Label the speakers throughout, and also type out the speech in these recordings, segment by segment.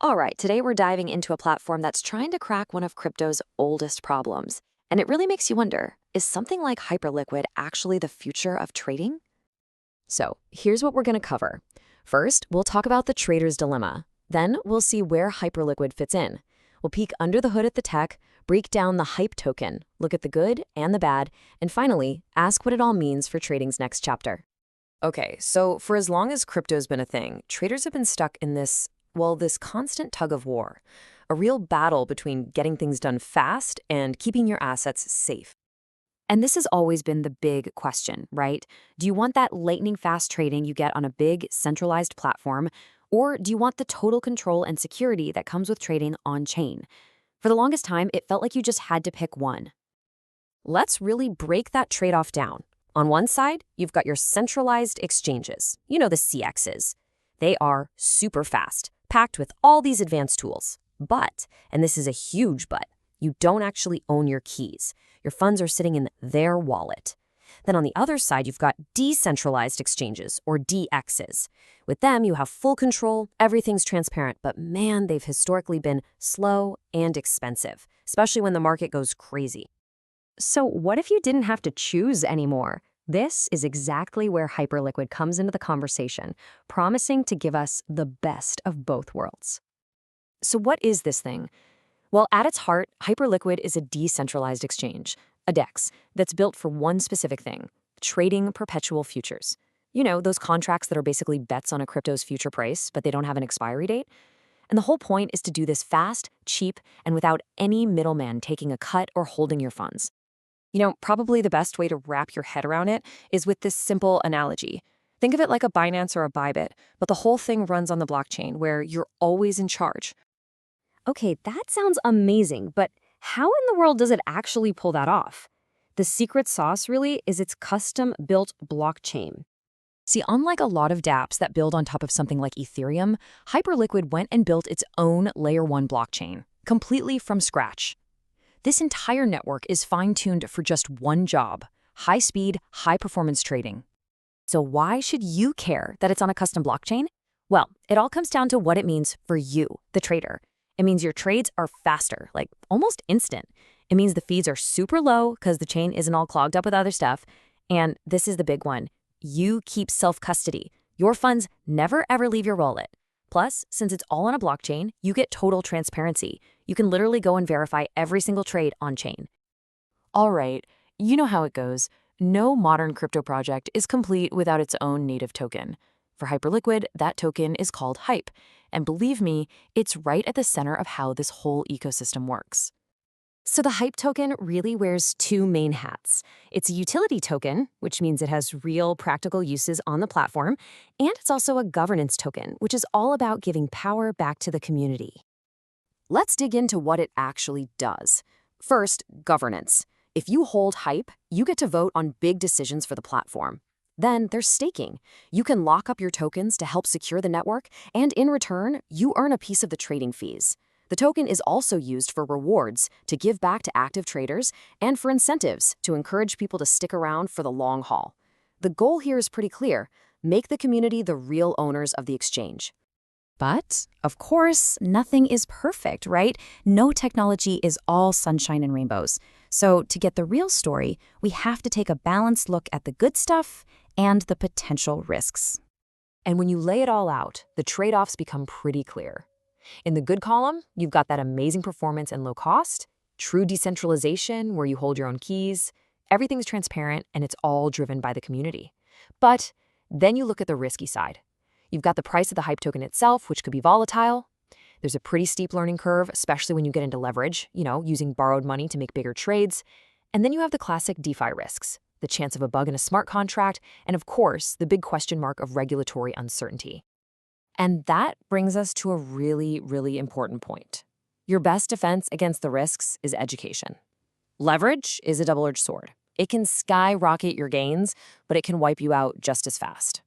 Speaker 1: All right, today we're diving into a platform that's trying to crack one of crypto's oldest problems. And it really makes you wonder, is something like Hyperliquid actually the future of trading? So, here's what we're going to cover. First, we'll talk about the trader's dilemma. Then, we'll see where Hyperliquid fits in. We'll peek under the hood at the tech, break down the hype token, look at the good and the bad, and finally, ask what it all means for trading's next chapter. Okay, so for as long as crypto's been a thing, traders have been stuck in this constant tug of war, a real battle between getting things done fast and keeping your assets safe. And this has always been the big question, right? Do you want that lightning fast trading you get on a big, centralized platform, or do you want the total control and security that comes with trading on-chain? For the longest time, it felt like you just had to pick one. Let's really break that trade-off down. On one side, you've got your centralized exchanges, the CXs. They are super fast, packed with all these advanced tools. But, and this is a huge but, you don't actually own your keys. Your funds are sitting in their wallet. Then on the other side, you've got decentralized exchanges, or DXs. With them, you have full control, everything's transparent, but man, they've historically been slow and expensive, especially when the market goes crazy. So what if you didn't have to choose anymore? This is exactly where Hyperliquid comes into the conversation, promising to give us the best of both worlds. So what is this thing? Well, at its heart, Hyperliquid is a decentralized exchange, a DEX, that's built for one specific thing: trading perpetual futures. Those contracts that are basically bets on a crypto's future price, but they don't have an expiry date. And the whole point is to do this fast, cheap, and without any middleman taking a cut or holding your funds. Probably the best way to wrap your head around it is with this simple analogy. Think of it like a Binance or a Bybit, but the whole thing runs on the blockchain where you're always in charge. Okay, that sounds amazing, but how in the world does it actually pull that off? The secret sauce really is its custom-built blockchain. See, unlike a lot of dApps that build on top of something like Ethereum, Hyperliquid went and built its own Layer 1 blockchain, completely from scratch. This entire network is fine-tuned for just one job: high-speed, high-performance trading. So why should you care that it's on a custom blockchain? Well, it all comes down to what it means for you, the trader. It means your trades are faster, like almost instant. It means the fees are super low because the chain isn't all clogged up with other stuff. And this is the big one: you keep self-custody. Your funds never ever leave your wallet. Plus, since it's all on a blockchain, you get total transparency. You can literally go and verify every single trade on-chain. All right, you know how it goes. No modern crypto project is complete without its own native token. For Hyperliquid, that token is called Hype. And believe me, it's right at the center of how this whole ecosystem works. So the Hype token really wears two main hats. It's a utility token, which means it has real practical uses on the platform, and it's also a governance token, which is all about giving power back to the community. Let's dig into what it actually does. First, governance. If you hold Hype, you get to vote on big decisions for the platform. Then there's staking. You can lock up your tokens to help secure the network, and in return, you earn a piece of the trading fees. The token is also used for rewards, to give back to active traders, and for incentives, to encourage people to stick around for the long haul. The goal here is pretty clear: make the community the real owners of the exchange. But, of course, nothing is perfect, right? No technology is all sunshine and rainbows. So to get the real story, we have to take a balanced look at the good stuff and the potential risks. And when you lay it all out, the trade-offs become pretty clear. In the good column, you've got that amazing performance and low cost, true decentralization where you hold your own keys, everything's transparent, and it's all driven by the community. But then you look at the risky side. You've got the price of the Hype token itself, which could be volatile. There's a pretty steep learning curve, especially when you get into leverage, using borrowed money to make bigger trades. And then you have the classic DeFi risks, the chance of a bug in a smart contract, and of course, the big question mark of regulatory uncertainty. And that brings us to a really, really important point. Your best defense against the risks is education. Leverage is a double-edged sword. It can skyrocket your gains, but it can wipe you out just as fast.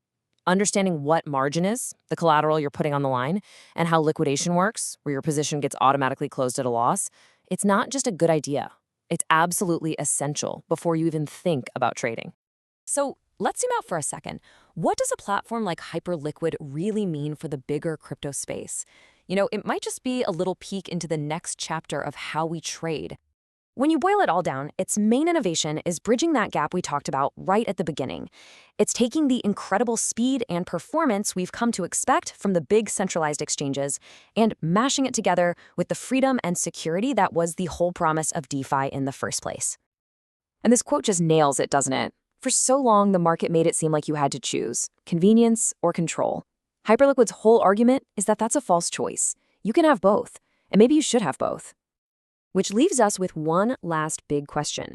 Speaker 1: Understanding what margin is, the collateral you're putting on the line, and how liquidation works, where your position gets automatically closed at a loss, it's not just a good idea. It's absolutely essential before you even think about trading. So let's zoom out for a second. What does a platform like Hyperliquid really mean for the bigger crypto space? It might just be a little peek into the next chapter of how we trade. When you boil it all down, its main innovation is bridging that gap we talked about right at the beginning. It's taking the incredible speed and performance we've come to expect from the big centralized exchanges and mashing it together with the freedom and security that was the whole promise of DeFi in the first place. And this quote just nails it, doesn't it? For so long, the market made it seem like you had to choose convenience or control. Hyperliquid's whole argument is that that's a false choice. You can have both, and maybe you should have both. Which leaves us with one last big question.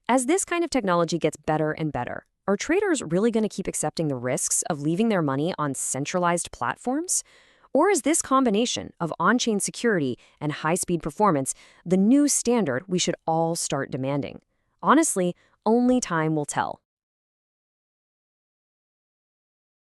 Speaker 1: As this kind of technology gets better and better, are traders really going to keep accepting the risks of leaving their money on centralized platforms? Or is this combination of on-chain security and high-speed performance the new standard we should all start demanding? Honestly, only time will tell.